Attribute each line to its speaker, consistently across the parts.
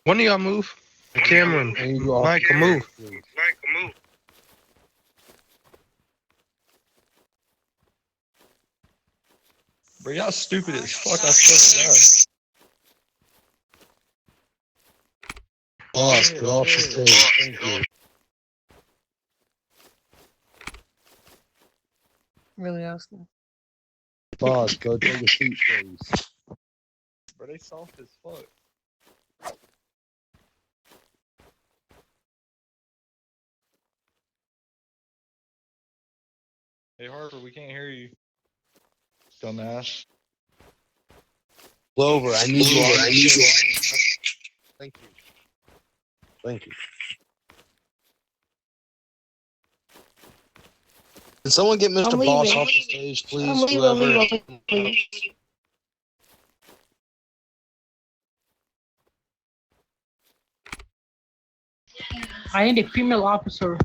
Speaker 1: One of y'all move. Cameron,
Speaker 2: I need you off
Speaker 1: Michael,
Speaker 2: the
Speaker 1: move.
Speaker 2: stage, please.
Speaker 1: Bro, y'all stupid as fuck. I swear to
Speaker 2: Boss, get off the stage. Thank you.
Speaker 3: Really asking.
Speaker 2: Boss, go take a seat, please.
Speaker 1: God. Bro, they soft as fuck. Hey, Harper, we can't hear you. Dumbass.
Speaker 2: Clover, I need you off the stage. Thank you. Thank you. Can someone get Mr.
Speaker 3: I'm
Speaker 2: Boss
Speaker 3: leaving.
Speaker 2: off the stage, please?
Speaker 3: I'm leaving.
Speaker 2: Whoever.
Speaker 3: I ain't a female officer.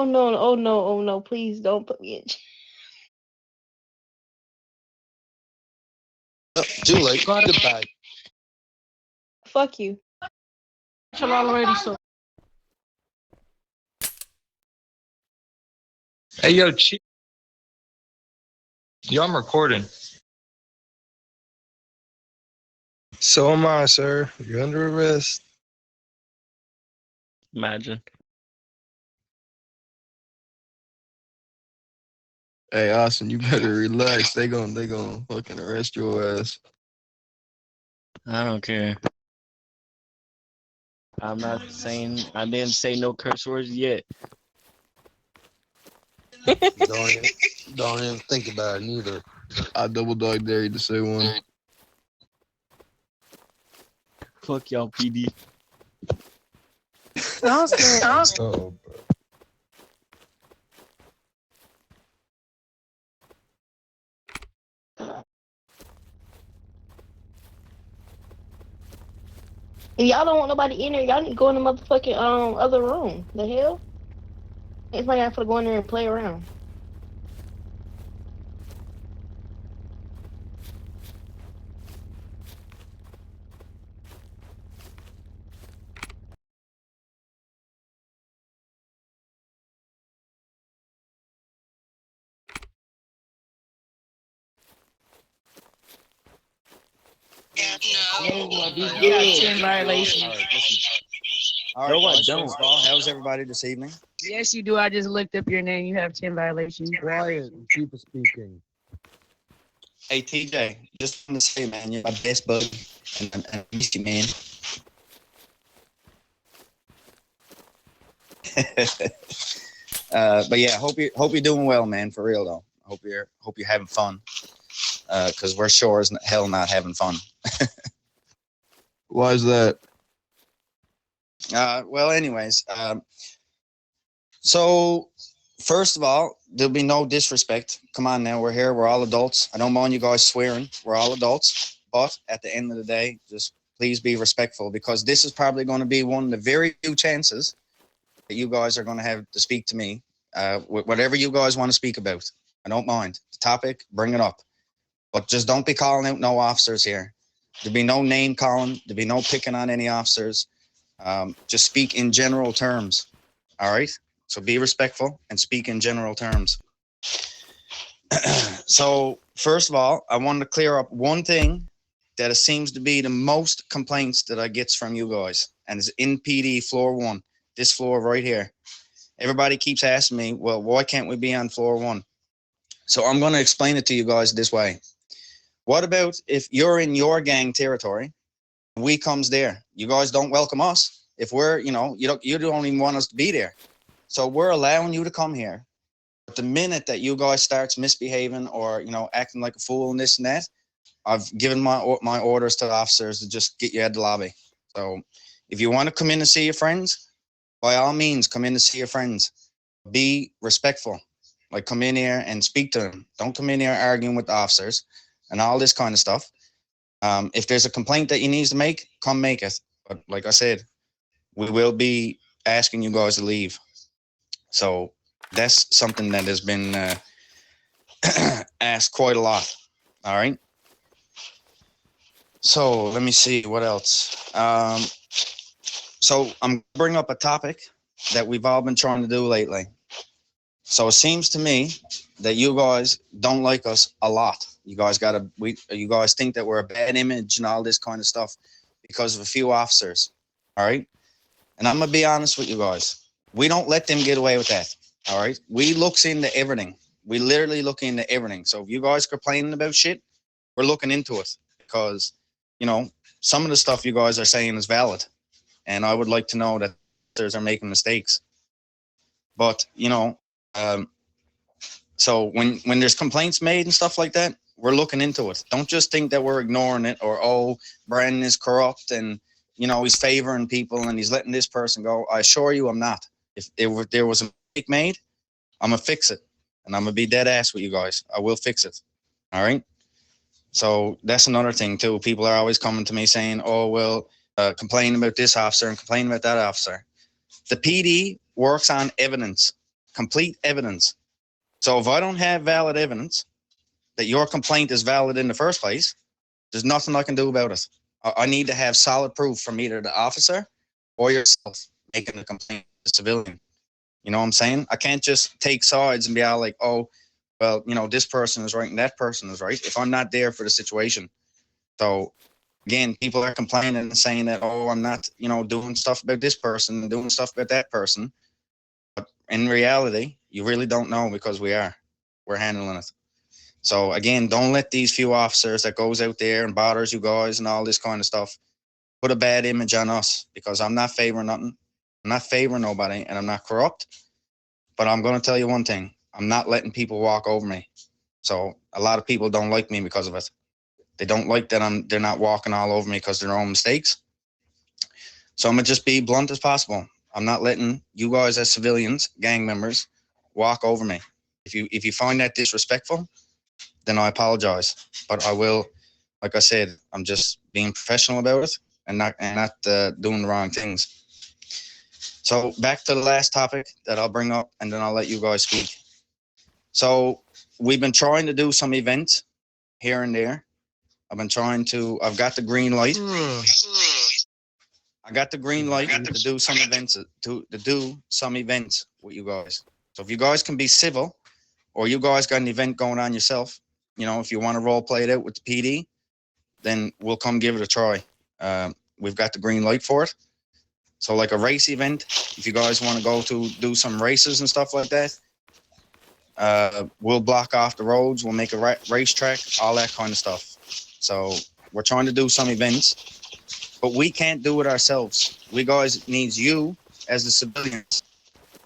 Speaker 3: Oh no, oh no, oh no, please don't put me in.
Speaker 2: Oh, too late. Goodbye.
Speaker 3: Fuck you. Already, so.
Speaker 1: Hey, yo, Chief. Yo, I'm recording. So am I, sir. You're under arrest.
Speaker 4: Imagine.
Speaker 2: Hey, Austin, you better relax. They gonna fucking arrest your ass.
Speaker 4: I don't care. I'm not saying, I didn't say no curse words yet.
Speaker 2: Don't even think about it neither. I double dog dare you to say one.
Speaker 4: Fuck y'all, PD.
Speaker 1: Oh, bro.
Speaker 3: If y'all don't want nobody in there, y'all need to go in the motherfucking other room. The hell? It's like I to go in there and play around. You got 10 violations.
Speaker 5: All right, listen. All
Speaker 4: No,
Speaker 5: right,
Speaker 4: I
Speaker 5: guys,
Speaker 4: don't.
Speaker 5: first of all, how's everybody this evening?
Speaker 3: Yes, you do. I just looked up your name. You have 10 violations.
Speaker 2: Quiet and keep speaking.
Speaker 5: Hey, TJ, just want to say, man, you're my best buddy, and I miss you, man. But yeah, hope you're doing well, man. For real though. Hope you're having fun. Because we're sure as hell not having fun.
Speaker 2: Why is that?
Speaker 5: Well, anyways, so first of all, there'll be no disrespect. Come on now, we're here. We're all adults. I don't mind you guys swearing. We're all adults. But at the end of the day, just please be respectful, because this is probably going to be one of the very few chances that you guys are going to have to speak to me. Whatever you guys want to speak about, I don't mind. The topic, bring it up. But just don't be calling out no officers here. There'll be no name calling. There'll be no picking on any officers. Just speak in general terms. All right? So be respectful and speak in general terms. So first of all, I wanted to clear up one thing that it seems to be the most complaints that I get from you guys, and it's in PD floor 1, this floor right here. Everybody keeps asking me, well, why can't we be on floor 1? So I'm going to explain it to you guys this way. What about if you're in your gang territory, we comes there? You guys don't welcome us. If we're, you don't even want us to be there. So we're allowing you to come here. But the minute that you guys starts misbehaving or, acting like a fool and this and that, I've given my orders to the officers to just get you out of the lobby. So if you want to come in and see your friends, by all means, come in to see your friends. Be respectful. Like, come in here and speak to them. Don't come in here arguing with the officers and all this kind of stuff. If there's a complaint that you need to make, come make it. But like I said, we will be asking you guys to leave. So that's something that has been asked quite a lot. All right. So let me see what else. So I'm going to bring up a topic that we've all been trying to do lately. So it seems to me that you guys don't like us a lot. You guys you guys think that we're a bad image and all this kind of stuff because of a few officers. All right. And I'm going to be honest with you guys. We don't let them get away with that. All right. We looks into everything. We literally look into everything. So if you guys complaining about shit, we're looking into it because, you know, some of the stuff you guys are saying is valid. And I would like to know that others are making mistakes. But, you know, so when there's complaints made and stuff like that, we're looking into it. Don't just think that we're ignoring it or, oh, Brandon is corrupt and, you know, he's favoring people and he's letting this person go. I assure you I'm not. If there was a mistake made, I'm going to fix it. And I'm going to be dead ass with you guys. I will fix it. All right? So that's another thing, too. People are always coming to me saying, oh, well, complaining about this officer and complaining about that officer. The PD works on evidence, complete evidence. So if I don't have valid evidence that your complaint is valid in the first place, there's nothing I can do about it. I need to have solid proof from either the officer or yourself making the complaint to the civilian. You know what I'm saying? I can't just take sides and be all like, oh, well, you know, this person is right and that person is right if I'm not there for the situation. So again, people are complaining and saying that, oh, I'm not, you know, doing stuff about this person and doing stuff about that person. But in reality, you really don't know because we're handling it. So again, don't let these few officers that goes out there and bothers you guys and all this kind of stuff put a bad image on us because I'm not favoring nothing. I'm not favoring nobody and I'm not corrupt. But I'm going to tell you one thing. I'm not letting people walk over me. So a lot of people don't like me because of it. They don't like that they're not walking all over me because of their own mistakes. So I'm going to just be blunt as possible. I'm not letting you guys as civilians, gang members, walk over me. If you find that disrespectful, then I apologize. But I will, like I said, I'm just being professional about it and not doing the wrong things. So back to the last topic that I'll bring up, and then I'll let you guys speak. So we've been trying to do some events here and there. I've got the green light. I got the green light to do some events, to do some events with you guys. So if you guys can be civil, or you guys got an event going on yourself, you know, if you want to role play it out with the PD, then we'll come give it a try. We've got the green light for it. So like a race event, if you guys want to go to do some races and stuff like that, we'll block off the roads. We'll make a racetrack, all that kind of stuff. So we're trying to do some events, but we can't do it ourselves. We guys needs you as the civilians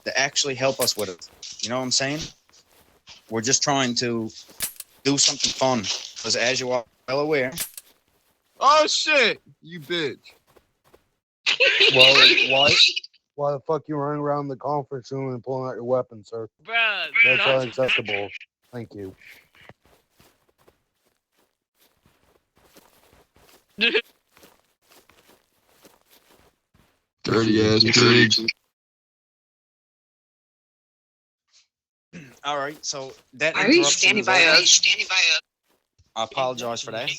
Speaker 5: to actually help us with it. You know what I'm saying? We're just trying to do something fun because as you are well aware.
Speaker 2: Oh shit, you bitch.
Speaker 6: Well, why the fuck you running around the conference room and pulling out your weapon, sir?
Speaker 7: Bruh,
Speaker 6: That's unacceptable. Thank you.
Speaker 2: Dirty ass pigs.
Speaker 5: All right, so that
Speaker 8: Why are you
Speaker 5: interruption
Speaker 8: standing
Speaker 5: is
Speaker 8: by
Speaker 5: over.
Speaker 8: us?
Speaker 5: I apologize for that.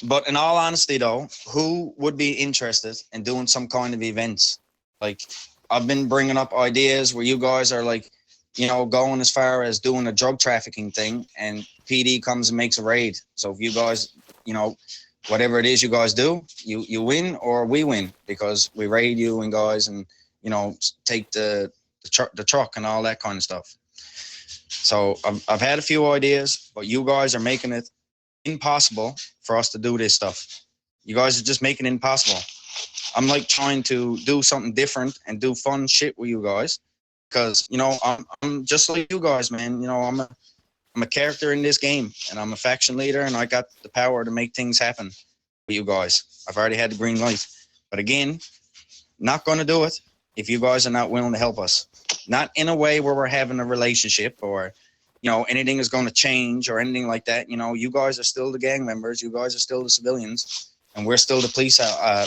Speaker 5: But in all honesty, though, who would be interested in doing some kind of events? Like, I've been bringing up ideas where you guys are like, you know, going as far as doing a drug trafficking thing, and PD comes and makes a raid. So if you guys, you know, whatever it is you guys do, you win or we win because we raid you and guys and, you know, take the truck and all that kind of stuff. So I've had a few ideas, but you guys are making it impossible for us to do this stuff. You guys are just making it impossible. I'm like trying to do something different and do fun shit with you guys because, you know, I'm just like you guys, man. You know, I'm a character in this game and I'm a faction leader and I got the power to make things happen with you guys. I've already had the green light. But again, not going to do it if you guys are not willing to help us. Not in a way where we're having a relationship or, you know, anything is going to change or anything like that. You know, you guys are still the gang members. You guys are still the civilians. And we're still the police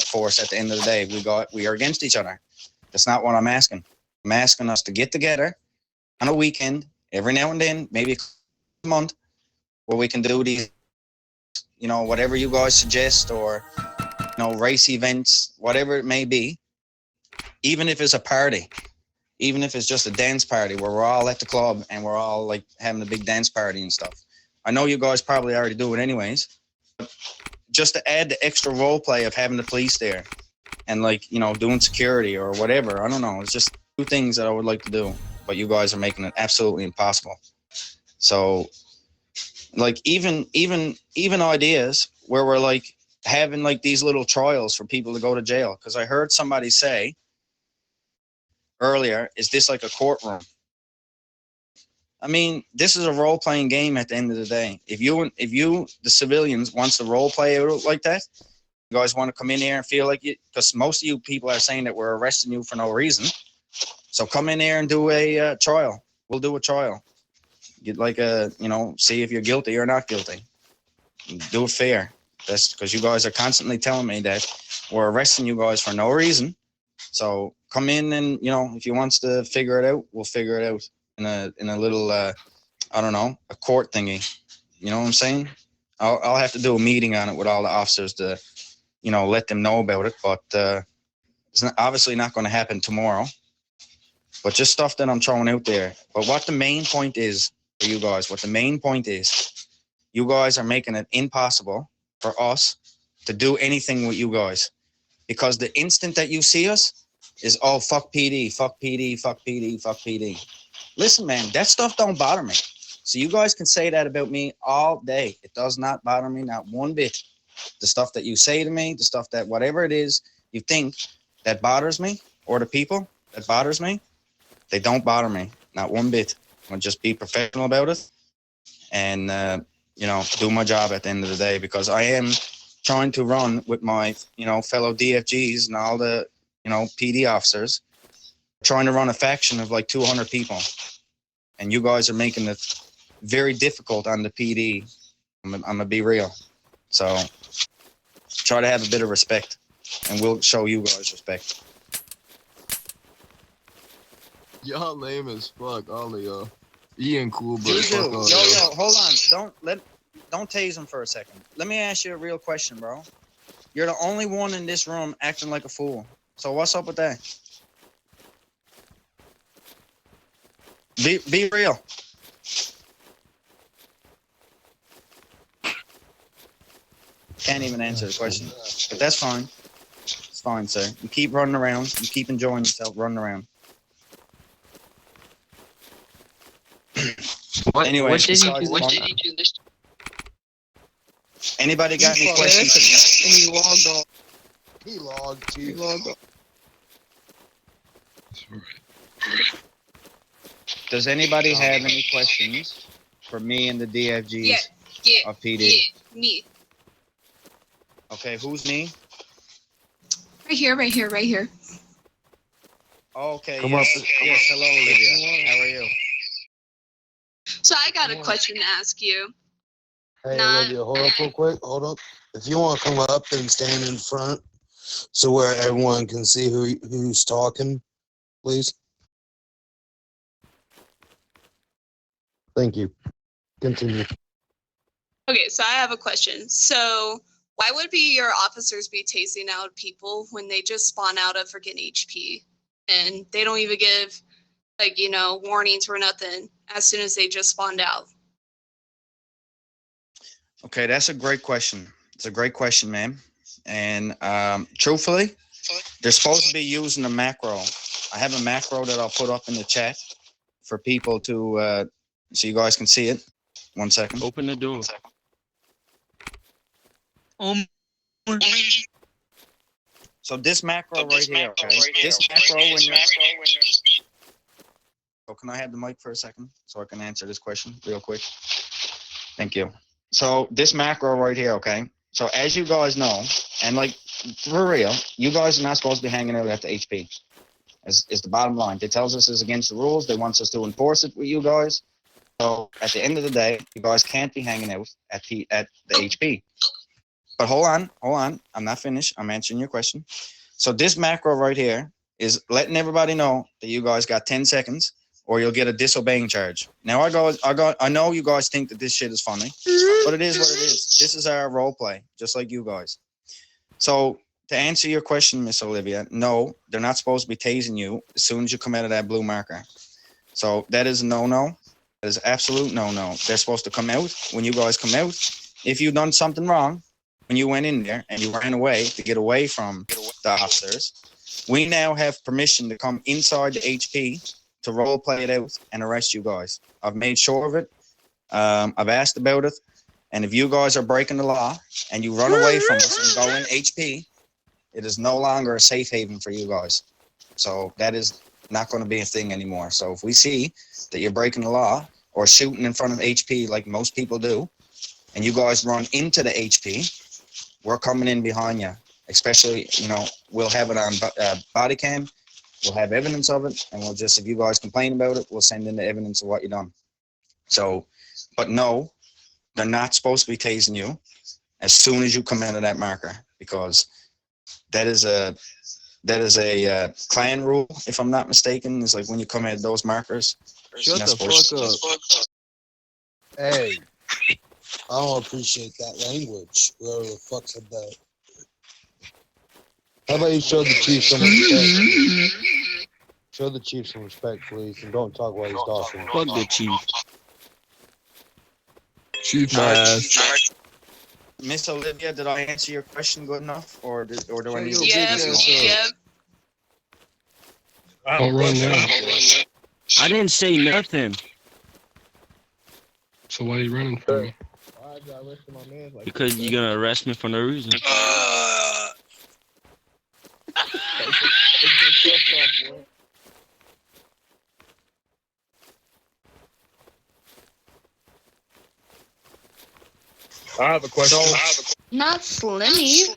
Speaker 5: force at the end of the day. We are against each other. That's not what I'm asking. I'm asking us to get together on a weekend, every now and then, maybe a month, where we can do these, you know, whatever you guys suggest, or, you know, race events, whatever it may be, even if it's a party, even if it's just a dance party where we're all at the club and we're all like having a big dance party and stuff. I know you guys probably already do it anyways, but just to add the extra role play of having the police there and, like, you know, doing security or whatever. I don't know. It's just two things that I would like to do, but you guys are making it absolutely impossible. So, like, even ideas where we're like having like these little trials for people to go to jail. Because I heard somebody say earlier, is this like a courtroom? I mean, this is a role-playing game at the end of the day. If you, the civilians, wants to role-play it like that, you guys want to come in here and feel like it, because most of you people are saying that we're arresting you for no reason. So come in here and do a trial. We'll do a trial. Get like a, you know, see if you're guilty or not guilty. Do it fair. That's because you guys are constantly telling me that we're arresting you guys for no reason. So come in and, you know, if you wants to figure it out, we'll figure it out in a little, I don't know, a court thingy. You know what I'm saying? I'll have to do a meeting on it with all the officers to, you know, let them know about it. But it's obviously not going to happen tomorrow. But just stuff that I'm throwing out there. But what the main point is for you guys, you guys are making it impossible for us to do anything with you guys. Because the instant that you see us is, oh, fuck PD, fuck PD, fuck PD, fuck PD. Listen, man, that stuff don't bother me. So you guys can say that about me all day. It does not bother me, not one bit. The stuff that you say to me, the stuff that whatever it is you think that bothers me, or the people that bothers me, they don't bother me, not one bit. I'll just be professional about it and, you know, do my job at the end of the day, because I am trying to run with my, you know, fellow DFGs and all the, you know, PD officers, trying to run a faction of like 200 people. And you guys are making it very difficult on the PD. I'm gonna be real. So try to have a bit of respect, and we'll show you guys respect.
Speaker 2: Y'all lame as fuck, all of y'all. Ian cool, but
Speaker 5: Juju,
Speaker 2: fuck all
Speaker 5: yo,
Speaker 2: y'all.
Speaker 5: hold on. Don't tase him for a second. Let me ask you a real question, bro. You're the only one in this room acting like a fool. So what's up with that? Be real. Can't even answer the question, but that's fine. It's fine, sir. You keep running around. You keep enjoying yourself running around. Anyway,
Speaker 4: what did you do this?
Speaker 5: Anybody got any questions?
Speaker 6: He logged off. He logged off.
Speaker 5: Does anybody have any questions for me and the DFGs of PD?
Speaker 7: Me.
Speaker 5: Okay, who's me?
Speaker 7: Right here.
Speaker 5: Okay,
Speaker 6: Come
Speaker 5: yes,
Speaker 6: up.
Speaker 5: yes. Hello, Olivia. How are you?
Speaker 7: So I got a question to ask you.
Speaker 6: Hey,
Speaker 7: Not-
Speaker 6: Olivia, hold up real quick. Hold up. If you want to come up and stand in front so where everyone can see who's talking, please. Thank you. Continue.
Speaker 7: Okay, so I have a question. So why would your officers be tasing out people when they just spawn out of freaking HP and they don't even give, like, you know, warnings or nothing as soon as they just spawned out?
Speaker 5: Okay, that's a great question. It's a great question, ma'am. And truthfully, they're supposed to be using a macro. I have a macro that I'll put up in the chat for people to, so you guys can see it. 1 second.
Speaker 4: Open the door.
Speaker 5: So this macro right here, okay? This macro when you're... Oh, can I have the mic for a second so I can answer this question real quick? Thank you. So this macro right here, okay? So as you guys know, and like for real, you guys are not supposed to be hanging out at the HP. Is the bottom line. They tells us it's against the rules. They want us to enforce it with you guys. So at the end of the day, you guys can't be hanging out at the HP. But hold on. I'm not finished. I'm answering your question. So this macro right here is letting everybody know that you guys got 10 seconds or you'll get a disobeying charge. Now, I know you guys think that this shit is funny, but it is what it is. This is our role play, just like you guys. So, to answer your question, Miss Olivia, no, they're not supposed to be tasing you as soon as you come out of that blue marker. So, that is no-no. That is absolute no-no. They're supposed to come out when you guys come out. If you've done something wrong, when you went in there and you ran away to get away from the officers, we now have permission to come inside the HP to role play it out and arrest you guys. I've made sure of it. I've asked about it. And if you guys are breaking the law and you run away from us and go in HP, it is no longer a safe haven for you guys. So that is not going to be a thing anymore. So if we see that you're breaking the law or shooting in front of HP like most people do, and you guys run into the HP, we're coming in behind you. Especially, we'll have it on body cam. We'll have evidence of it, and we'll just, if you guys complain about it, we'll send in the evidence of what you done. So, but no, they're not supposed to be tasing you as soon as you come out of that marker, because that is a clan rule, if I'm not mistaken. It's like when you come out of those markers.
Speaker 2: Shut the fuck up.
Speaker 6: Hey, I don't appreciate that language. Whoever the fuck said that. How about you show the chief some respect? Show the chief some respect, please, and don't talk while he's talking.
Speaker 4: Fuck the chief.
Speaker 2: Chief my ass.
Speaker 5: Miss Olivia, did I answer your question good enough, or do I need to?
Speaker 7: Yep. Yep.
Speaker 1: I'll run now.
Speaker 4: I didn't say nothing
Speaker 1: So why are you running from me?
Speaker 4: because you're gonna arrest me for no reason.
Speaker 8: I have a question.
Speaker 3: Not Slimmy.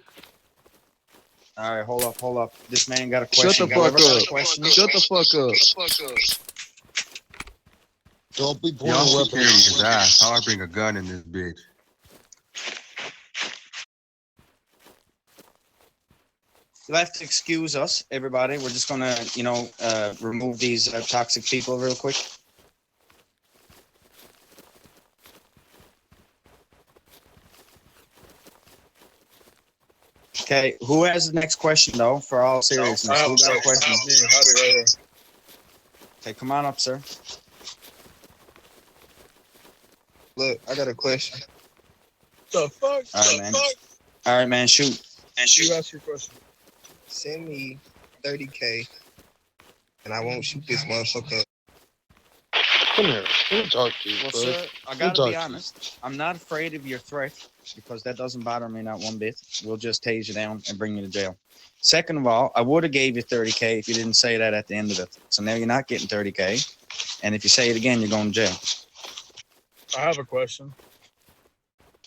Speaker 5: All right, hold up. This man got a
Speaker 2: Shut
Speaker 5: question.
Speaker 2: the fuck
Speaker 5: Whoever got a
Speaker 2: up.
Speaker 5: question?
Speaker 2: Shut the fuck up.
Speaker 6: Don't be pointing
Speaker 9: Y'all
Speaker 6: weapons.
Speaker 9: security his ass. How I bring a gun in this bitch.
Speaker 5: You'll have to excuse us, everybody. We're just gonna, remove these toxic people real quick. Okay, who has the next question though? For all seriousness, who got a question? Okay, come on up, sir.
Speaker 2: Look, I got a question.
Speaker 8: The fuck?
Speaker 5: All right, man, shoot.
Speaker 8: You ask your question.
Speaker 2: Send me 30K, and I won't shoot this motherfucker.
Speaker 6: Come here. Let me talk to you,
Speaker 5: Well,
Speaker 6: bud.
Speaker 5: sir, I
Speaker 6: We'll
Speaker 5: gotta
Speaker 6: talk
Speaker 5: be
Speaker 6: to you.
Speaker 5: honest. I'm not afraid of your threat because that doesn't bother me not one bit. We'll just tase you down and bring you to jail. Second of all, I would have gave you 30K if you didn't say that at the end of it. So now you're not getting 30K, and if you say it again, you're going to jail.
Speaker 8: I have a question.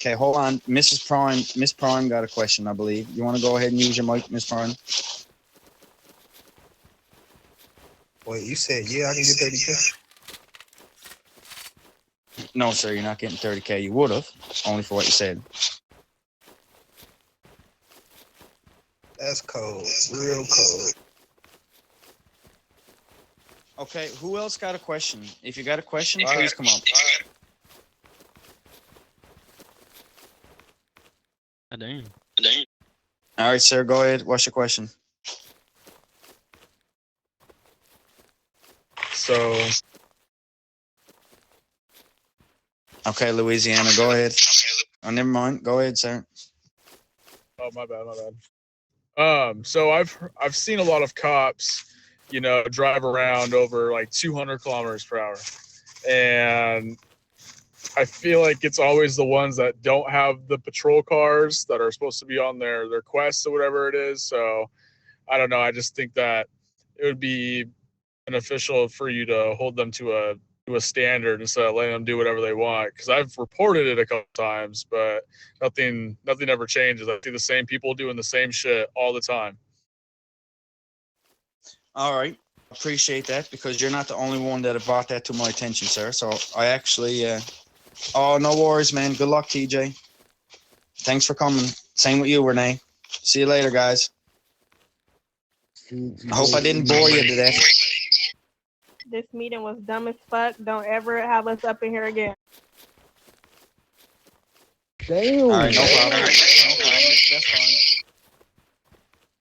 Speaker 5: Okay, hold on, Miss Prime got a question, I believe. You want to go ahead and use your mic, Miss Prime?
Speaker 2: Wait, you said, yeah, I can get 30K?
Speaker 5: No, sir, you're not getting 30K. You would have, only for what you said.
Speaker 2: That's cold. Real cold.
Speaker 5: Okay, who else got a question? If you got a question, please come up.
Speaker 4: God damn.
Speaker 5: All right, sir, go ahead. What's your question?
Speaker 8: So,
Speaker 5: Okay, Louisiana, go ahead. Oh, never mind. Go ahead, sir.
Speaker 8: oh my bad. So I've seen a lot of cops, drive around over like 200 kilometers per hour, and I feel like it's always the ones that don't have the patrol cars that are supposed to be on their quests or whatever it is. So I don't know. I just think that it would be beneficial for you to hold them to a standard instead of letting them do whatever they want. Because I've reported it a couple times, but nothing ever changes. I see the same people doing the same shit all the time.
Speaker 5: All right. Appreciate that because you're not the only one that have brought that to my attention, sir. So I actually, oh, no worries, man. Good luck, TJ. Thanks for coming. Same with you, Renee. See you later, guys. I hope I didn't bore you to death.
Speaker 10: This meeting was dumb as fuck. Don't ever have us up in here again.
Speaker 1: Damn.
Speaker 5: All right, no problem. No problem. That's fine.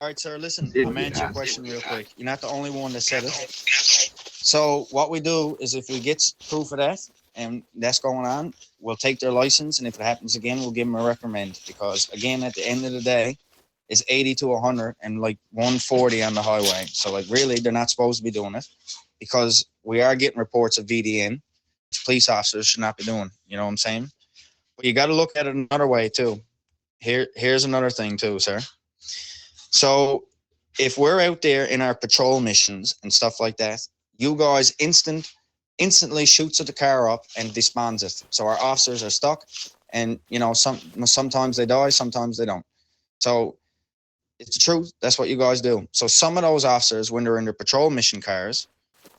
Speaker 5: All right, sir, listen, I'm gonna answer your question real quick. You're not the only one that said it. So what we do is if we get proof of that and that's going on, we'll take their license, and if it happens again, we'll give them a reprimand. Because again, at the end of the day, it's 80 to 100 and like 140 on the highway. So like really, they're not supposed to be doing it, because we are getting reports of VDN, which police officers should not be doing. You know what I'm saying? But you got to look at it another way too. Here's another thing too, sir. So if we're out there in our patrol missions and stuff like that, you guys instantly shoots at the car up and disbands it. So our officers are stuck, and you know, sometimes they die, sometimes they don't. So it's the truth. That's what you guys do. So some of those officers, when they're in their patrol mission cars,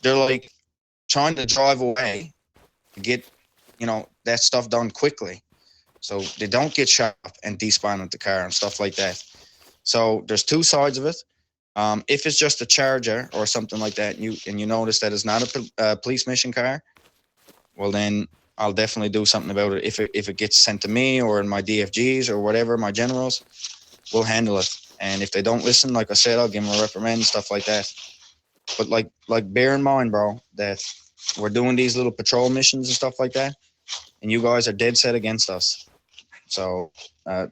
Speaker 5: they're like trying to drive away to get, you know, that stuff done quickly. So they don't get shot up and disband the car and stuff like that. So there's two sides of it. If it's just a Charger or something like that, and you notice that it's not a police mission car, well then I'll definitely do something about it. If it gets sent to me or in my DFGs or whatever, my generals, we'll handle it. And if they don't listen, like I said, I'll give them a reprimand, stuff like that. But like bear in mind, bro, that we're doing these little patrol missions and stuff like that, and you guys are dead set against us. So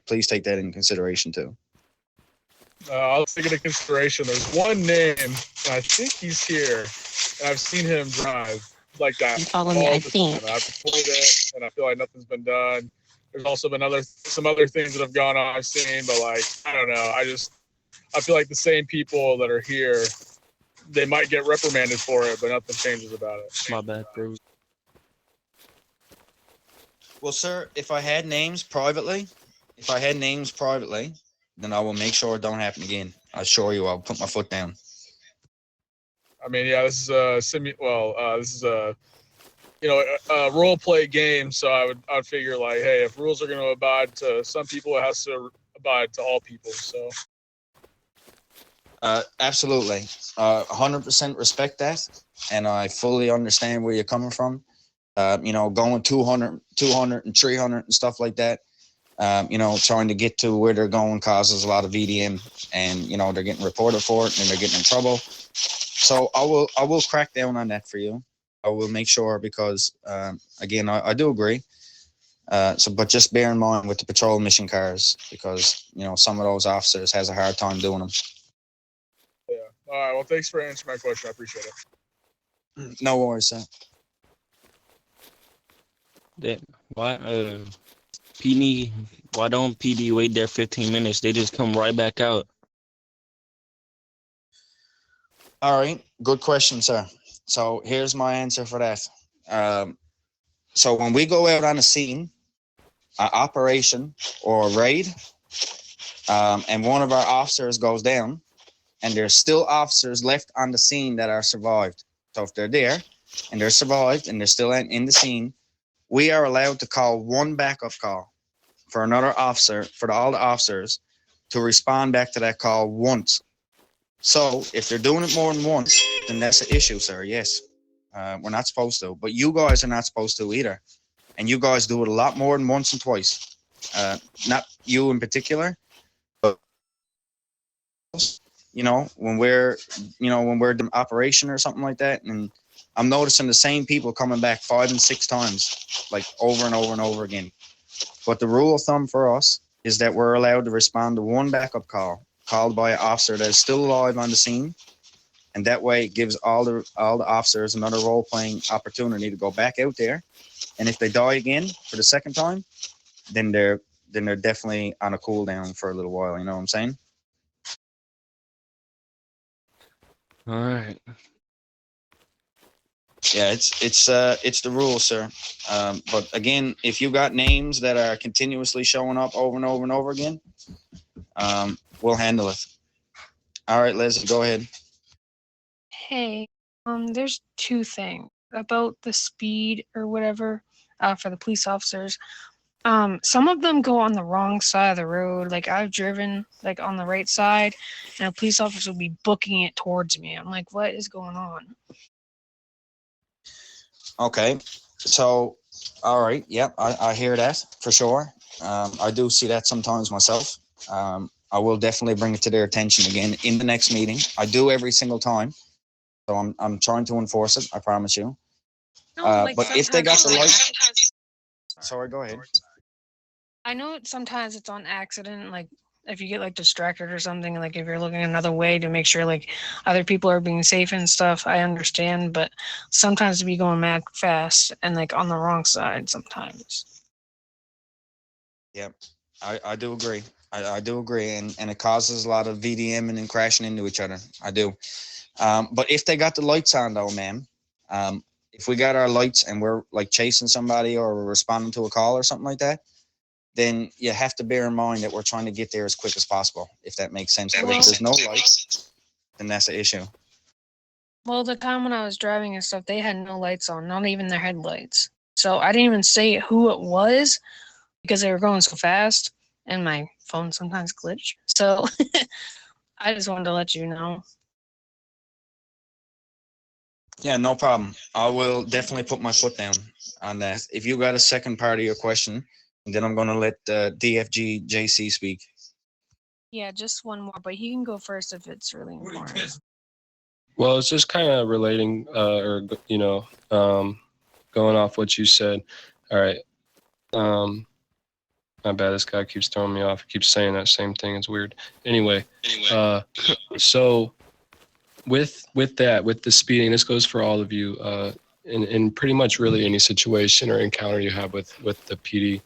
Speaker 5: please take that in consideration too.
Speaker 8: I'll take it into consideration. There's one name, and I think he's here, and I've seen him drive like that.
Speaker 3: You calling me? I think.
Speaker 8: I've reported it, and I feel like nothing's been done. There's also been some other things that have gone on I've seen, but like, I don't know. I feel like the same people that are here, they might get reprimanded for it, but nothing changes about it.
Speaker 4: My bad, bro.
Speaker 5: Well, sir, if I had names privately, then I will make sure it don't happen again. I assure you, I'll put my foot down.
Speaker 8: I mean, yeah, this is a a role play game. So I'd figure like, hey, if rules are going to abide to some people, it has to abide to all people. So.
Speaker 5: Absolutely. 100% respect that. And I fully understand where you're coming from. Going 200 and 300 and stuff like that. Trying to get to where they're going causes a lot of VDM, and, they're getting reported for it and they're getting in trouble. So I will crack down on that for you. I will make sure, because, again, I do agree. But just bear in mind with the patrol mission cars, because, some of those officers has a hard time doing them.
Speaker 8: Yeah. All right. Well, thanks for answering my question. I appreciate it.
Speaker 5: No worries, sir.
Speaker 4: Why don't PD wait there 15 minutes? They just come right back out.
Speaker 5: All right. Good question, sir. So here's my answer for that. So when we go out on a scene, an operation or a raid, and one of our officers goes down, and there's still officers left on the scene that are survived. So if they're there and they're survived and they're still in the scene, we are allowed to call one backup call for another officer, for all the officers to respond back to that call once. So if they're doing it more than once, then that's an issue, sir. Yes, we're not supposed to, but you guys are not supposed to either. And you guys do it a lot more than once and twice. Not you in particular, but when we're the operation or something like that, and I'm noticing the same people coming back 5 and 6 times, like over and over and over again. But the rule of thumb for us is that we're allowed to respond to one backup call called by an officer that is still alive on the scene. And that way it gives all the officers another role-playing opportunity to go back out there. And if they die again for the second time, then they're definitely on a cooldown for a little while. You know what I'm saying?
Speaker 4: All right.
Speaker 5: Yeah, it's the rule, sir. But again, if you got names that are continuously showing up over and over and over again, we'll handle it. All right, Leslie, go ahead.
Speaker 11: Hey, there's 2 things about the speed or whatever for the police officers. Some of them go on the wrong side of the road. Like, I've driven like on the right side, and a police officer will be booking it towards me. I'm like, what is going on?
Speaker 5: Okay. So, all right. Yep. I hear that for sure. I do see that sometimes myself. I will definitely bring it to their attention again in the next meeting. I do every single time. So I'm trying to enforce it. I promise you.
Speaker 11: No, like
Speaker 5: But if they got the
Speaker 11: sometimes-
Speaker 5: light, sorry, go ahead.
Speaker 11: I know sometimes it's on accident, like if you get like distracted or something, like if you're looking another way to make sure like other people are being safe and stuff, I understand, but sometimes to be going mad fast and like on the wrong side sometimes.
Speaker 5: Yep, I do agree. I do agree, and it causes a lot of VDM and then crashing into each other. I do. But if they got the lights on though, ma'am, if we got our lights and we're like chasing somebody or we're responding to a call or something like that, then you have to bear in mind that we're trying to get there as quick as possible, if that makes sense. But if there's no lights, then that's the issue.
Speaker 11: Well, the time when I was driving and stuff, they had no lights on, not even their headlights. So I didn't even say who it was because they were going so fast and my phone sometimes glitch. So I just wanted to let you know.
Speaker 5: Yeah, no problem. I will definitely put my foot down on that. If you got a second part of your question, then I'm going to let DFG JC speak.
Speaker 11: Yeah, just one more, but he can go first if it's really important.
Speaker 1: Well, it's just kind of relating, going off what you said. All right. My bad. This guy keeps throwing me off. He keeps saying that same thing. It's weird. Anyway, so with the speeding, this goes for all of you, in pretty much really any situation or encounter you have with the PD.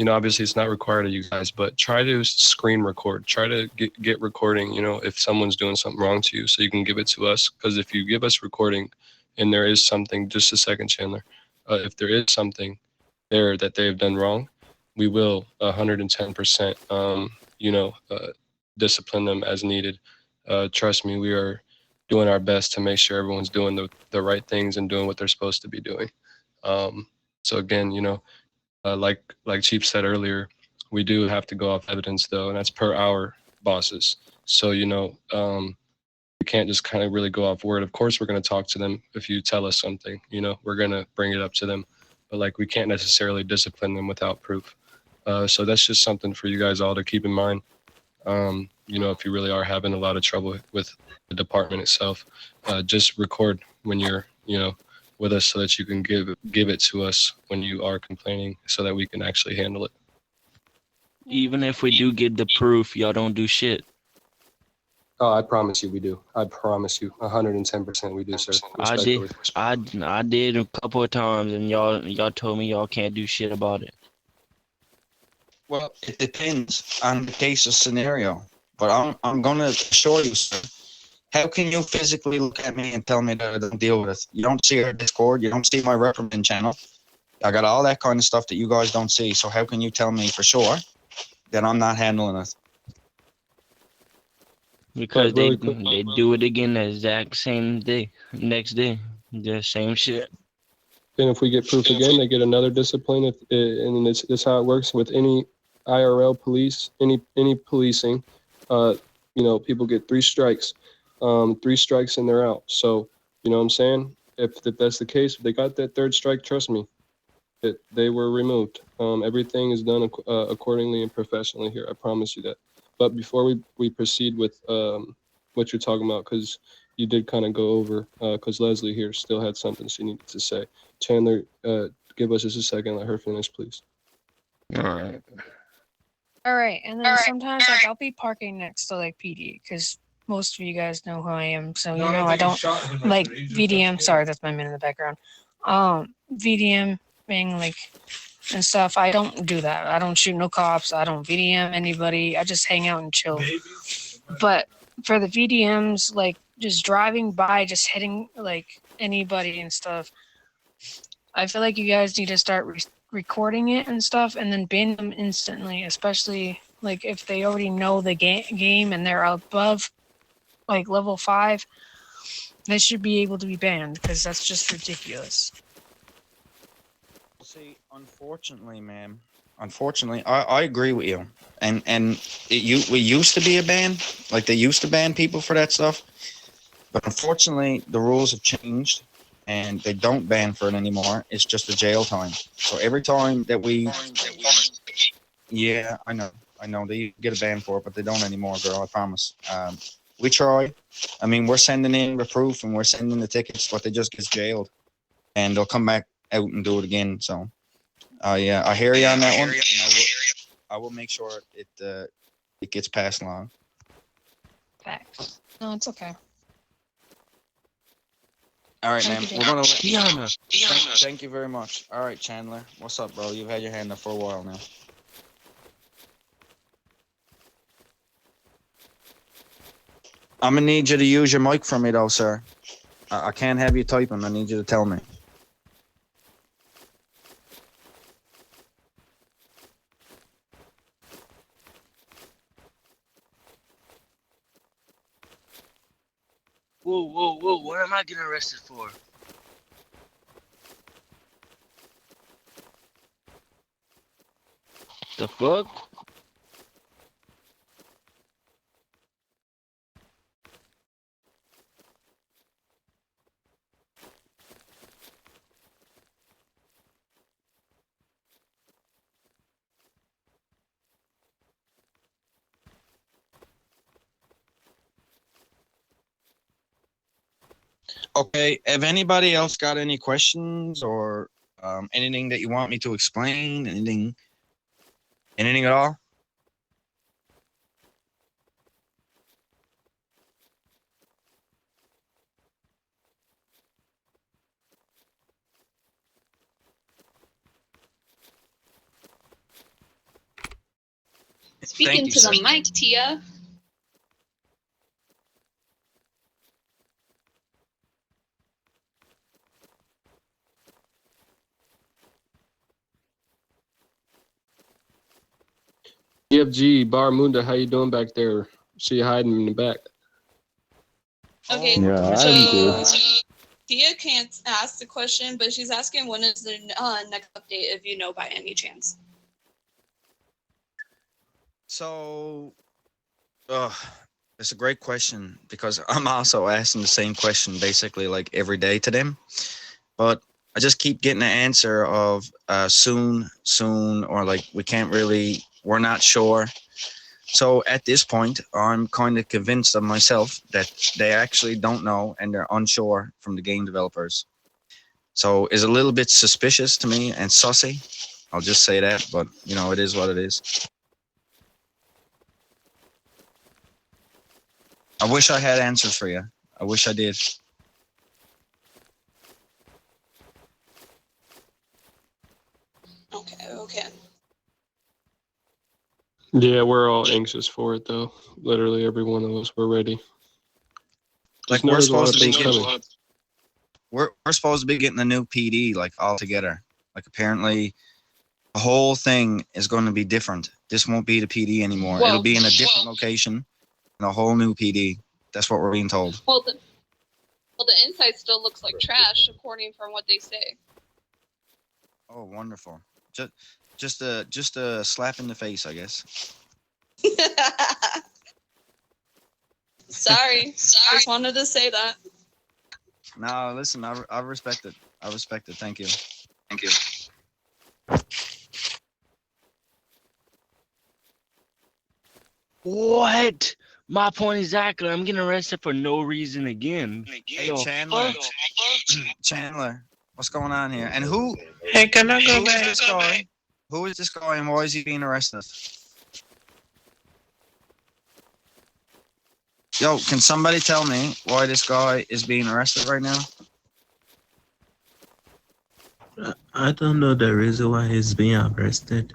Speaker 1: Obviously it's not required of you guys, but try to screen record. Try to get recording, if someone's doing something wrong to you, so you can give it to us. Because if you give us recording and there is something, just a second, Chandler, if there is something there that they've done wrong, we will 110%, discipline them as needed. Trust me, we are doing our best to make sure everyone's doing the right things and doing what they're supposed to be doing. So again, like Chief said earlier, we do have to go off evidence though, and that's per our bosses. So, we can't just kind of really go off word. Of course, we're going to talk to them. If you tell us something, we're going to bring it up to them, but like, we can't necessarily discipline them without proof. So that's just something for you guys all to keep in mind. If you really are having a lot of trouble with the department itself, just record when you're, with us so that you can give it to us when you are complaining so that we can actually handle it.
Speaker 4: Even if we do get the proof, y'all don't do shit.
Speaker 1: Oh, I promise you we do. I promise you 110% we do, sir.
Speaker 4: I did a couple of times and y'all told me y'all can't do shit about it.
Speaker 5: Well, it depends on the case or scenario, but I'm going to assure you, sir. How can you physically look at me and tell me that I don't deal with it? You don't see our Discord. You don't see my reprimand channel. I got all that kind of stuff that you guys don't see. So how can you tell me for sure that I'm not handling it?
Speaker 4: Because they do it again the exact same day, next day, the same shit.
Speaker 1: And if we get proof again, they get another discipline. And this how it works with any IRL police, any policing. People get 3 strikes. 3 strikes and they're out. So, you know what I'm saying? If that's the case, if they got that 3rd strike, trust me, that they were removed. Everything is done accordingly and professionally here. I promise you that. But before we proceed with what you're talking about, because you did kind of go over, because Leslie here still had something she needed to say. Chandler, give us just a second. Let her finish, please.
Speaker 4: All right.
Speaker 11: All right, and then sometimes like I'll be parking next to like PD because most of you guys know who I am, so I don't like VDM. Sorry, that's my man in the background. VDM being like and stuff. I don't do that. I don't shoot no cops. I don't VDM anybody. I just hang out and chill. But for the VDMs, like just driving by, just hitting like anybody and stuff, I feel like you guys need to start recording it and stuff, and then ban them instantly. Especially like if they already know the game and they're above like level 5, they should be able to be banned because that's just ridiculous.
Speaker 5: See, unfortunately, ma'am, I agree with you. And we used to be a ban, like they used to ban people for that stuff. But unfortunately, the rules have changed. and they don't ban for it anymore. It's just a jail time. So every time that we, yeah, I know they get a ban for it, but they don't anymore, girl. I promise. We try. I mean, we're sending in the proof and we're sending the tickets, but they just get jailed, and they'll come back out and do it again. So, yeah, I hear you on that one. And I will make sure it gets passed along.
Speaker 11: Facts. No, it's okay.
Speaker 5: All right,
Speaker 11: Thank
Speaker 5: man.
Speaker 11: you,
Speaker 5: We're gonna let
Speaker 4: Diana.
Speaker 5: Thank you very much. All right, Chandler. What's up, bro? You've had your hand up for a while now. I'm gonna need you to use your mic for me, though, sir. I can't have you typing. I need you to tell me.
Speaker 4: Whoa! What am I getting arrested for? The fuck?
Speaker 5: Okay. Have anybody else got any questions or anything that you want me to explain? Anything at all?
Speaker 7: Speaking
Speaker 5: you,
Speaker 7: to
Speaker 5: sir.
Speaker 7: the mic, Tia.
Speaker 1: EFG Barmunda, how you doing back there? See you hiding in the back.
Speaker 7: Okay,
Speaker 5: Yeah,
Speaker 7: so Tia can't ask the question, but she's asking when is the next update, if you know by any chance.
Speaker 5: So, it's a great question because I'm also asking the same question basically like every day to them, but I just keep getting the answer of soon, or like we're not sure. So at this point, I'm kind of convinced of myself that they actually don't know and they're unsure from the game developers. So it's a little bit suspicious to me and sussy. I'll just say that, but it is what it is. I wish I had answers for you. I wish I did.
Speaker 7: Okay.
Speaker 1: Yeah, we're all anxious for it though. Literally every one of us, we're ready.
Speaker 5: Like
Speaker 1: Just know
Speaker 5: we're
Speaker 1: there's a lot
Speaker 5: supposed
Speaker 1: of
Speaker 5: to be
Speaker 1: things
Speaker 5: getting,
Speaker 1: coming.
Speaker 5: we're supposed to be getting a new PD like all together. Like apparently, the whole thing is going to be different. This won't be the PD anymore. It'll be in a different location, and a whole new PD. That's what we're being told.
Speaker 7: Well, the inside still looks like trash, according from what they say.
Speaker 5: Oh, wonderful! Just a slap in the face, I guess.
Speaker 7: Sorry. Just wanted to say that.
Speaker 5: No, listen, I respect it. I respect it. Thank you. Thank you.
Speaker 4: What? My point exactly. I'm getting arrested for no reason again.
Speaker 5: Hey,
Speaker 4: The
Speaker 5: Chandler.
Speaker 4: fuck?
Speaker 5: Chandler, what's going on here? And who?
Speaker 12: Hey, can I go
Speaker 5: Who is
Speaker 12: back?
Speaker 5: this guy? Who is this guy, and why is he being arrested? Yo, can somebody tell me why this guy is being arrested right now?
Speaker 12: I don't know the reason why he's being arrested.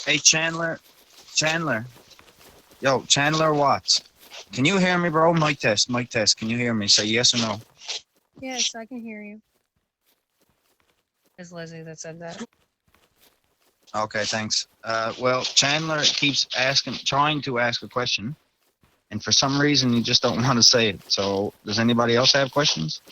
Speaker 5: Hey, Chandler. Yo, Chandler Watts. Can you hear me, bro? Mic test. Can you hear me? Say yes or no.
Speaker 11: Yes, I can hear you. It's Leslie that said that.
Speaker 5: Okay, thanks. Well, Chandler keeps trying to ask a question, and and for some reason you just don't want to say it. So does anybody else have questions?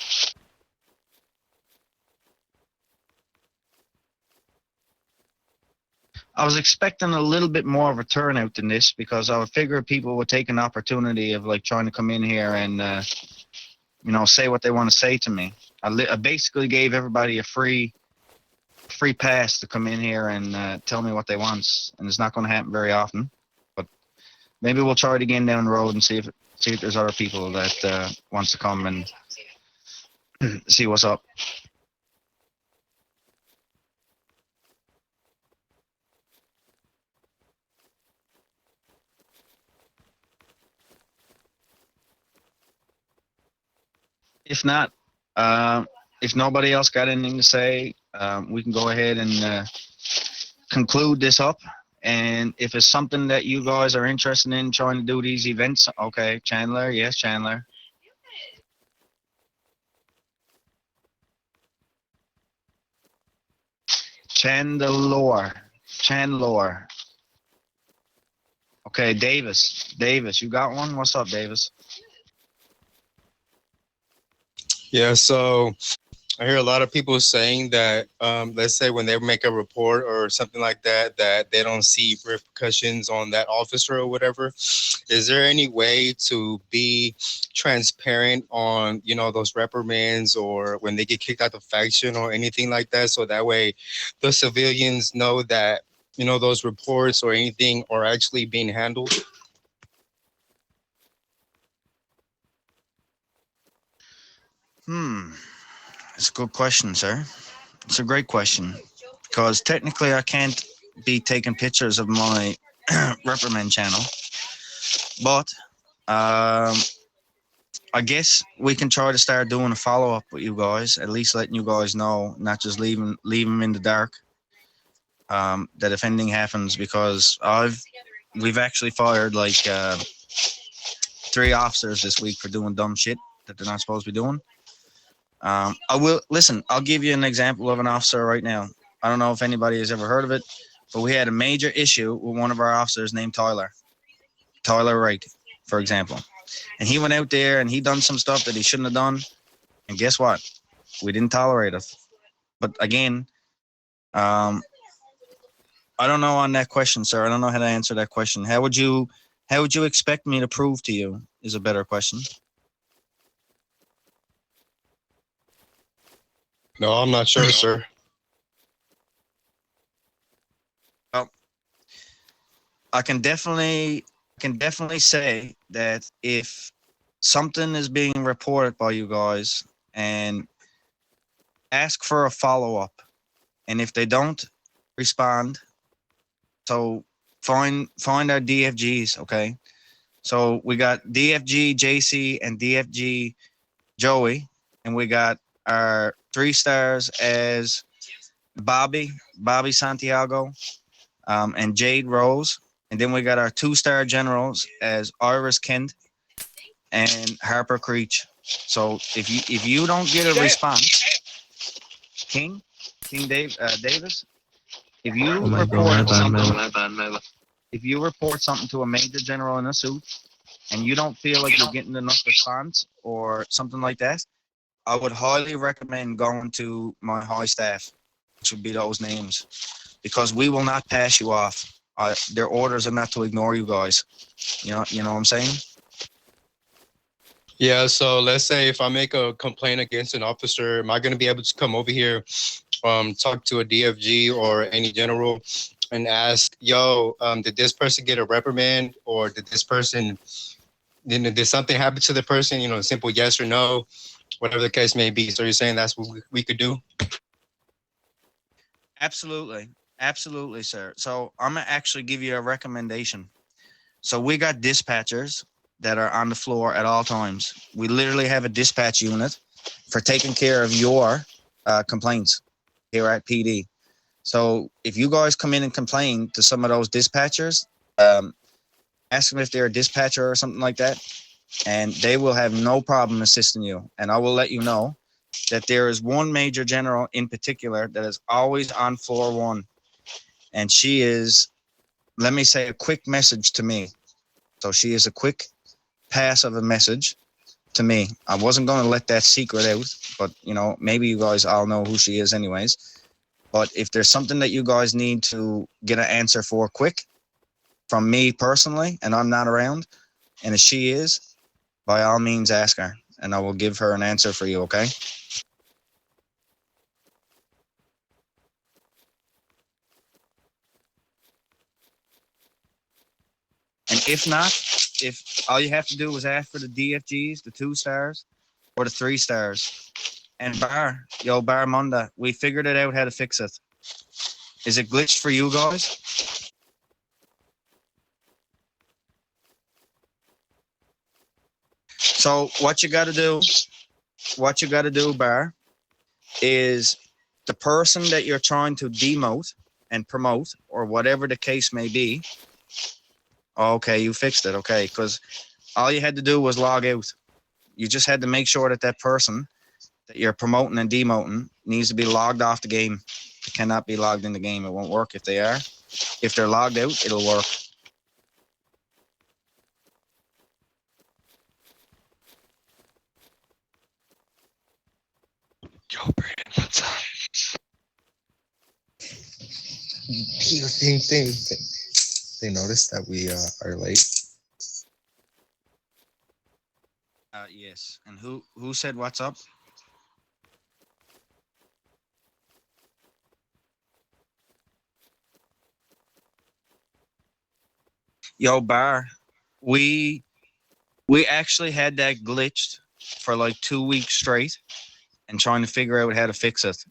Speaker 5: I was expecting a little bit more of a turnout than this because I would figure people would take an opportunity of like trying to come in here and say what they want to say to me. I basically gave everybody a free pass to come in here and tell me what they want, and it's not going to happen very often. But maybe we'll try it again down the road and see if there's other people that wants to come and see what's up. If not, if nobody else got anything to say, we can go ahead and conclude this up. And if it's something that you guys are interested in trying to do these events, okay, Chandler, yes, Chandler. Chandler. Okay, Davis, you got one? What's up, Davis?
Speaker 9: Yeah, so I hear a lot of people saying that, let's say when they make a report or something like that, that they don't see repercussions on that officer or whatever. Is there any way to be transparent on, those reprimands or when they get kicked out of faction or anything like that? So that way the civilians know that, those reports or anything are actually being handled?
Speaker 5: It's a good question, sir. It's a great question because technically I can't be taking pictures of my reprimand channel, but I guess we can try to start doing a follow-up with you guys, at least letting you guys know, not just leave them in the dark, that if anything happens, because we've actually fired like 3 officers this week for doing dumb shit that they're not supposed to be doing. I'll give you an example of an officer right now. I don't know if anybody has ever heard of it, but we had a major issue with one of our officers named Tyler Wright, for example. And he went out there and he done some stuff that he shouldn't have done. And guess what? We didn't tolerate it. But again, I don't know on that question, sir. I don't know how to answer that question. How would you expect me to prove to you is a better question.
Speaker 9: No, I'm not sure, sir.
Speaker 5: Well, I can definitely say that if something is being reported by you guys and ask for a follow-up, and if they don't respond, so find our DFGs, okay? So we got DFG JC and DFG Joey, and we got our 3 stars as Bobby Santiago, and Jade Rose. And then we got our 2-star generals as Iris Kent and Harper Creech. So if you don't get a response, King Davis, if you report something to a major general in a suit and you don't feel like you're getting enough response or something like that, I would highly recommend going to my high staff, which would be those names, because we will not pass you off. Their orders are not to ignore you guys. You know what I'm saying?
Speaker 9: Yeah, so let's say if I make a complaint against an officer, am I going to be able to come over here, talk to a DFG or any general and ask, yo, did this person get a reprimand, or did something happen to the person? Simple yes or no, whatever the case may be. So you're saying that's what we could do?
Speaker 5: Absolutely, sir. So I'm gonna actually give you a recommendation. So we got dispatchers that are on the floor at all times. We literally have a dispatch unit for taking care of your complaints here at PD. So if you guys come in and complain to some of those dispatchers, ask them if they're a dispatcher or something like that, and they will have no problem assisting you. And I will let you know that there is one major general in particular that is always on floor 1. And she is, let me say, a quick message to me. So she is a quick pass of a message to me. I wasn't going to let that secret out, but you know, maybe you guys all know who she is anyways. But if there's something that you guys need to get an answer for quick from me personally, and I'm not around, and if she is, by all means ask her, and I will give her an answer for you, okay? And if not, if all you have to do is ask for the DFGs, the 2 stars, or the 3 stars. And Barmunda, we figured it out how to fix it. Is it glitched for you guys? So what you got to do, Bar, is the person that you're trying to demote and promote, or whatever the case may be. Okay, you fixed it. Okay, because all you had to do was log out. You just had to make sure that that person that you're promoting and demoting needs to be logged off the game. They cannot be logged in the game. It won't work if they are. If they're logged out, it'll work.
Speaker 1: Yo, Brandon, what's up?
Speaker 13: They noticed that we are late.
Speaker 5: Yes. And who said what's up? Yo, Bar, we actually had that glitched for like 2 weeks straight and trying to figure out how to fix it.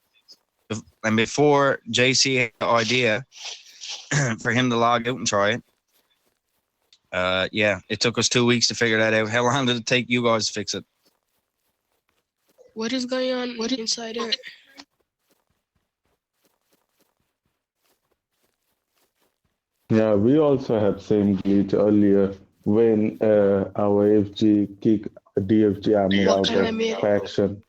Speaker 5: And before JC had the idea for him to log out and try it, yeah, it took us 2 weeks to figure that out. How long did it take you guys to fix it?
Speaker 14: What is going on? What inside there?
Speaker 15: Yeah, we also had same glitch earlier when our FG kicked DFG army
Speaker 14: What
Speaker 15: out
Speaker 14: kind
Speaker 15: of
Speaker 14: of mail?
Speaker 15: faction.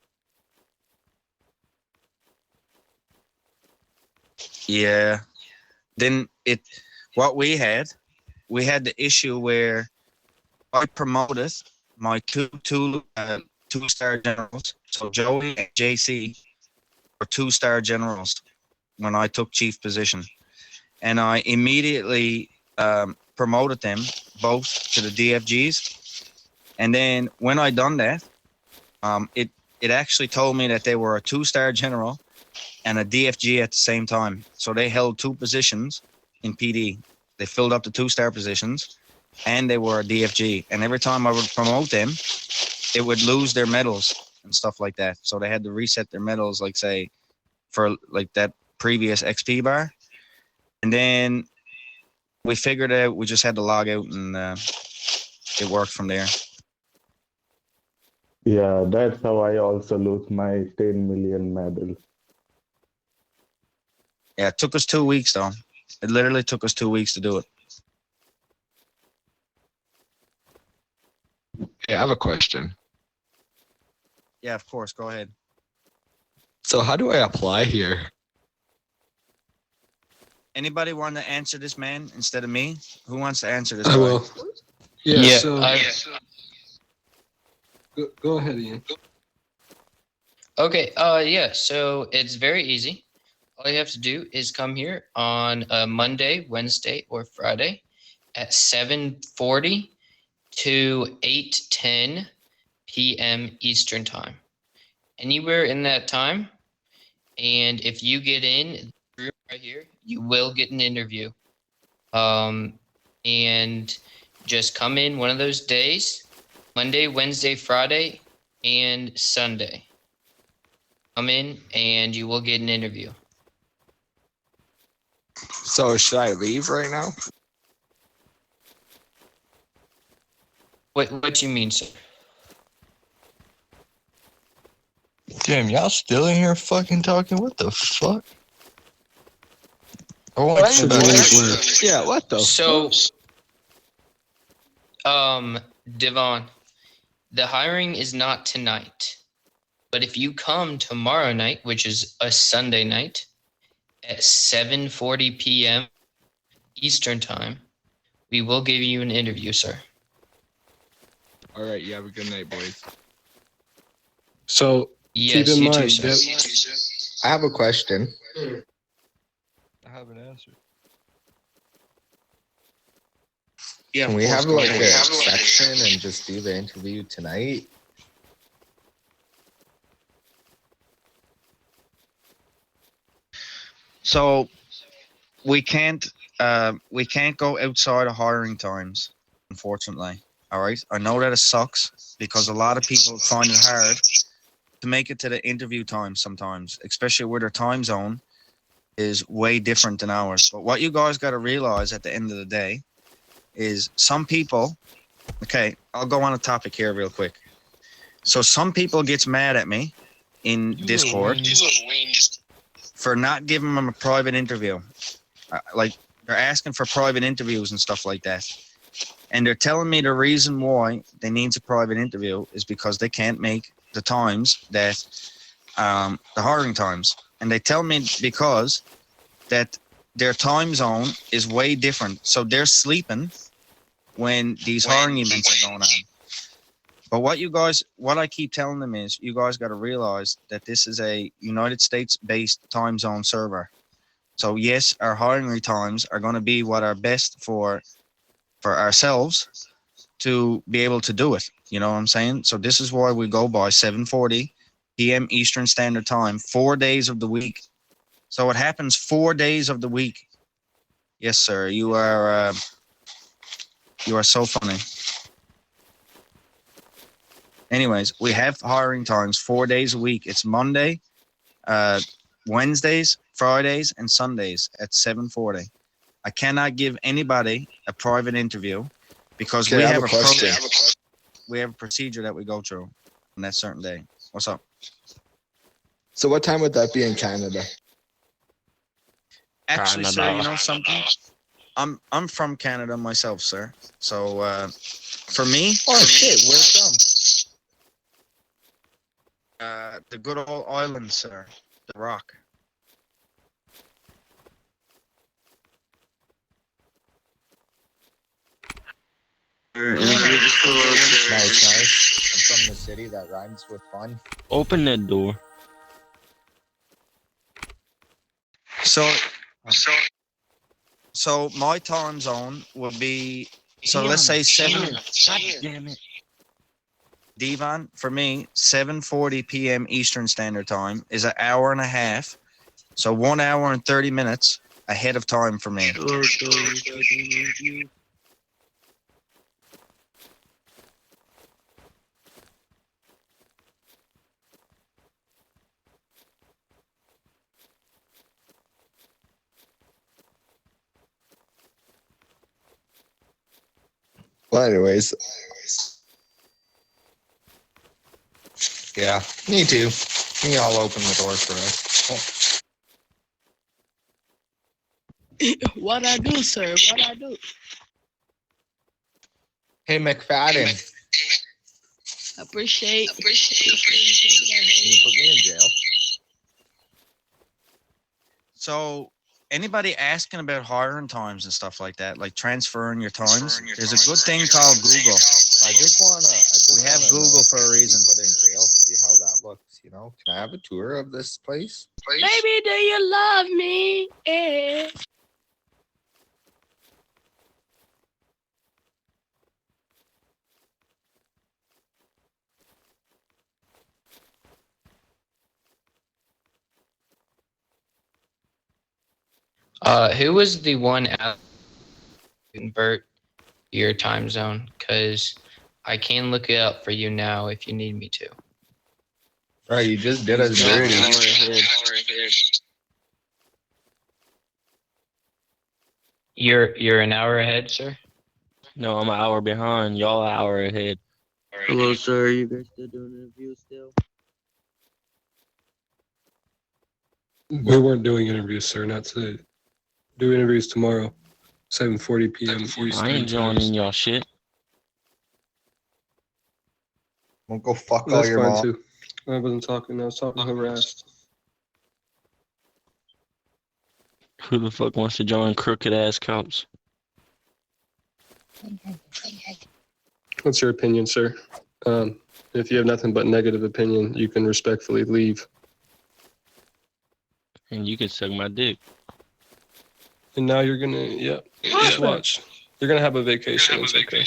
Speaker 5: Yeah. Then what we had the issue where I promoted my two-star generals. So Joey and JC were 2-star generals when I took chief position. And I immediately promoted them both to the DFGs. And then when I done that, it actually told me that they were a 2-star general and a DFG at the same time. So they held 2 positions in PD. They filled up the 2-star positions and they were a DFG. And every time I would promote them, it would lose their medals and stuff like that. So they had to reset their medals, like say, for like that previous XP bar. And then we figured out, we just had to log out and it worked from there.
Speaker 15: Yeah, that's how I also lose my 10 million medal.
Speaker 5: Yeah, it took us 2 weeks though. It literally took us 2 weeks to do it.
Speaker 13: Hey, I have a question.
Speaker 5: Yeah, of course. Go ahead.
Speaker 13: So how do I apply here?
Speaker 5: Anybody want to answer this man instead of me? Who wants to answer this?
Speaker 1: I
Speaker 5: guy?
Speaker 1: will. Yeah,
Speaker 4: Yeah,
Speaker 1: so
Speaker 4: I-
Speaker 1: go ahead, Ian.
Speaker 4: Okay, yeah, so it's very easy. All you have to do is come here on a Monday, Wednesday, or Friday at 7:40 to 8:10 p.m. Eastern Time. Anywhere in that time, and if you get in the room right here, you will get an interview. And just come in one of those days, Monday, Wednesday, Friday, and Sunday. Come in and you will get an interview.
Speaker 13: So should I leave right now?
Speaker 4: What you mean, sir?
Speaker 2: Damn, y'all still in here fucking talking? What the fuck? I want
Speaker 4: What?
Speaker 2: to Yeah, what the
Speaker 4: So, Devon, the hiring is not tonight. But if you come tomorrow night, which is a Sunday night, at 7:40 p.m. Eastern Time, we will give you an interview, sir.
Speaker 2: All right. You have a good night, boys.
Speaker 1: So
Speaker 4: Yes,
Speaker 1: keep in
Speaker 4: you too,
Speaker 1: mind,
Speaker 4: sir.
Speaker 13: I have a question.
Speaker 9: I have an answer.
Speaker 13: Can we have like a section and just do the interview tonight?
Speaker 5: So we can't go outside of hiring times, unfortunately. All right. I know that it sucks because a lot of people find it hard to make it to the interview time sometimes, especially where their time zone is way different than ours. But what you guys got to realize at the end of the day is some people, okay, I'll go on a topic here real quick. So some people gets mad at me in Discord for not giving them a private interview. Like they're asking for private interviews and stuff like that. And they're telling me the reason why they need a private interview is because they can't make the times that the hiring times. And they tell me because that their time zone is way different. So they're sleeping when these hiring events are going on. But what I keep telling them is you guys got to realize that this is a United States based time zone server. So yes, our hiring times are going to be what are best for ourselves to be able to do it. You know what I'm saying? So this is why we go by 7:40 p.m. Eastern Standard Time, 4 days of the week. So it happens 4 days of the week. Yes, sir. You are so funny. Anyways, we have hiring times 4 days a week. It's Monday, Wednesdays, Fridays, and Sundays at 7:40. I cannot give anybody a private interview because we have a procedure that we go through on that certain day. What's up?
Speaker 13: So what time would that be in Canada?
Speaker 5: Actually, sir, you know something? I'm from Canada myself, sir. So for me,
Speaker 13: Oh shit, where from?
Speaker 5: the good old island, sir, the Rock.
Speaker 13: Nice. I'm from the city that rhymes with fun.
Speaker 12: Open that door.
Speaker 5: So my time zone will be, so let's say 7.
Speaker 12: God damn it.
Speaker 5: Devon, for me, 7:40 p.m. Eastern Standard Time is an hour and a half. So 1 hour and 30 minutes ahead of time for me.
Speaker 13: Well, anyways. Yeah, me too. Can you all open the door for us?
Speaker 14: What I do, sir? What I do?
Speaker 13: Hey, McFadden.
Speaker 14: Appreciate.
Speaker 13: Can you put me in jail?
Speaker 5: So anybody asking about hiring times and stuff like that, like transferring your times, there's a good thing called Google.
Speaker 13: I just wanna.
Speaker 5: We have Google for a reason.
Speaker 13: Put in jail, see how that looks. You know, can I have a tour of this place?
Speaker 14: Baby, do you love me? Eh.
Speaker 4: Who was the one out convert your time zone? Because I can look it up for you now if you need me to.
Speaker 13: Right, you just did us dirty.
Speaker 4: You're an hour ahead, sir?
Speaker 12: No, I'm an hour behind. Y'all an hour ahead.
Speaker 16: Hello, sir. You guys still doing the interview still?
Speaker 1: We weren't doing interviews, sir. Not today. Do interviews tomorrow, 7:40 p.m. Eastern.
Speaker 12: I ain't joining y'all shit.
Speaker 13: Well, go fuck all
Speaker 1: That's
Speaker 13: your
Speaker 1: fine
Speaker 13: mom.
Speaker 1: too. I wasn't talking. I was talking to whoever asked.
Speaker 12: Who the fuck wants to join crooked ass cops?
Speaker 1: What's your opinion, sir? If you have nothing but negative opinion, you can respectfully leave.
Speaker 16: And you can suck my dick.
Speaker 1: And now you're gonna, just watch. You're gonna have a vacation. It's okay.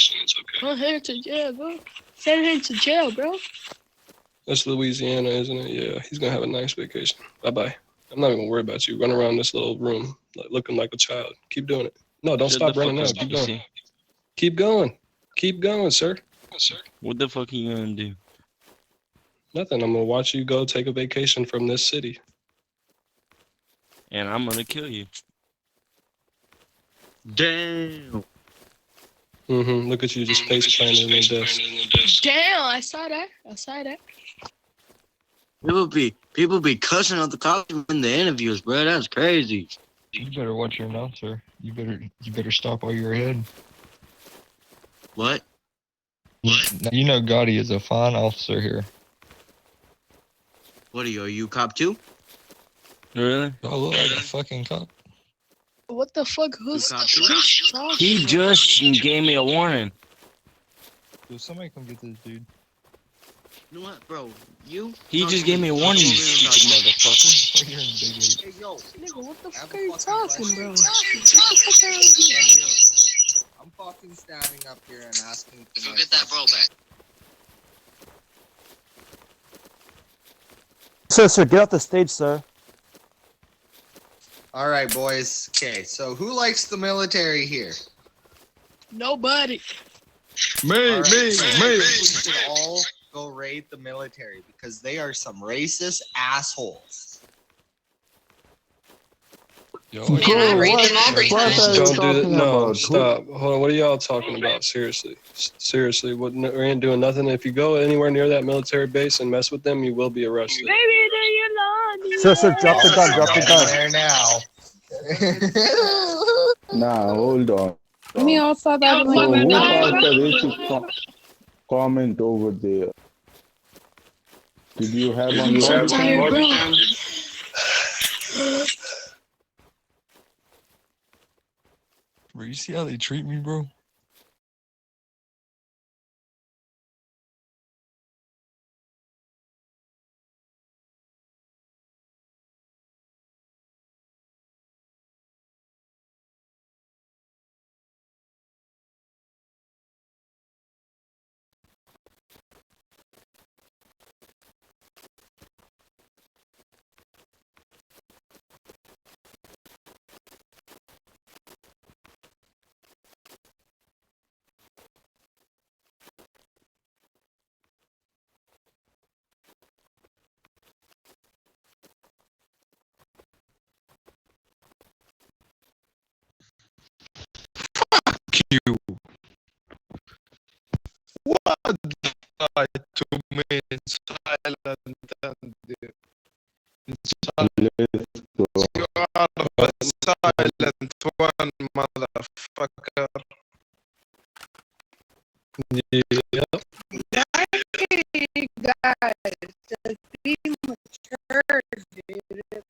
Speaker 14: I'm headed to jail, bro. Headed to jail, bro.
Speaker 1: That's Louisiana, isn't it? Yeah, he's gonna have a nice vacation. Bye-bye. I'm not even worried about you. Run around this little room looking like a child. Keep doing it. No, don't
Speaker 16: Shut
Speaker 1: stop
Speaker 16: the
Speaker 1: running
Speaker 16: fuck
Speaker 1: now.
Speaker 16: up,
Speaker 1: Keep going.
Speaker 16: pussy.
Speaker 1: Keep going. Keep going, sir.
Speaker 16: What the fuck are you gonna do?
Speaker 1: Nothing. I'm gonna watch you go take a vacation from this city.
Speaker 16: And I'm gonna kill you. Damn.
Speaker 1: Look at you just face planting in the desk.
Speaker 14: Damn, I saw that.
Speaker 16: People be cussing out the cops in the interviews, bro. That's crazy.
Speaker 17: You better watch your mouth, sir. You better stop while you're ahead.
Speaker 16: What?
Speaker 17: You know Gotti is a fine officer here.
Speaker 16: What are you cop too? Really?
Speaker 17: I look like a fucking cop.
Speaker 14: What the fuck? Who's talking?
Speaker 16: He just gave me a warning.
Speaker 17: Yo, somebody come get this dude.
Speaker 16: You know what, bro? He just gave me a warning, you stupid motherfucker.
Speaker 17: You're in Big Eight.
Speaker 14: Hey, yo, nigga, what the fuck are you talking, bro? Get the fuck out of here.
Speaker 13: I'm fucking standing up here and asking for
Speaker 16: Go get that bro back.
Speaker 18: Sir, get off the stage, sir.
Speaker 13: All right, boys. Okay, so who likes the military here?
Speaker 14: Nobody.
Speaker 13: Me. We should all go raid the military because they are some racist assholes.
Speaker 1: Yo,
Speaker 15: Bro, what are you
Speaker 1: don't do that.
Speaker 15: talking
Speaker 1: No,
Speaker 15: about?
Speaker 1: stop. Hold on. What are y'all talking about? Seriously. What, we ain't doing nothing. If you go anywhere near that military base and mess with them, you will be arrested.
Speaker 14: Baby, do you love me?
Speaker 18: Sir, drop the gun, drop the gun.
Speaker 13: There now.
Speaker 15: Nah, hold on.
Speaker 11: Me also that
Speaker 15: So who passed the racist comment over there? Did you have one?
Speaker 14: I'm tired, bro.
Speaker 17: Bro, you see how they treat me, bro?
Speaker 9: You. What? 2 minutes silent and
Speaker 15: Let's go.
Speaker 9: you are a silent one, motherfucker.
Speaker 1: Yeah.
Speaker 10: Hey guys, just be mature, dude.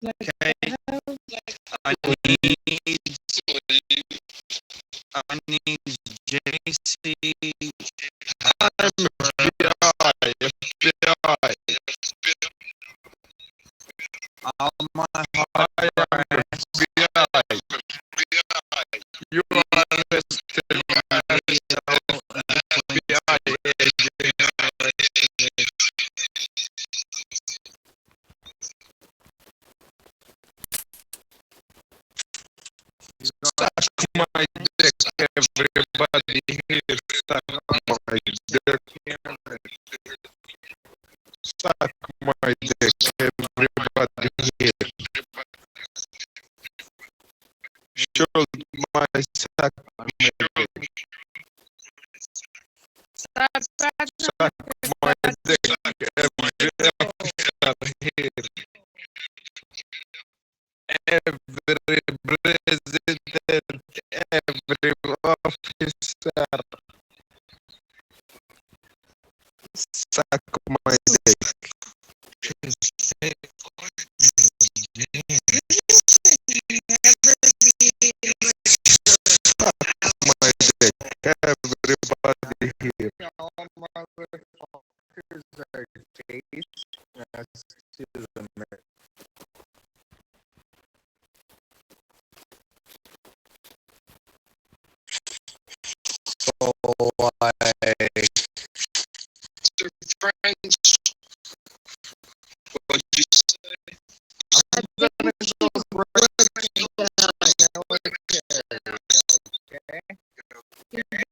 Speaker 5: Okay. I need JC.
Speaker 9: I'm FBI.
Speaker 5: All my
Speaker 9: I am FBI. You are arrested as FBI agent. Suck my dick, everybody here. Suck my dick. Suck my dick, everybody here. Show my suck my dick. Suck my dick, everybody here. Every president, every officer, suck my dick. Suck my dick.
Speaker 2: everybody here. So
Speaker 1: French, what'd you say?
Speaker 2: Okay.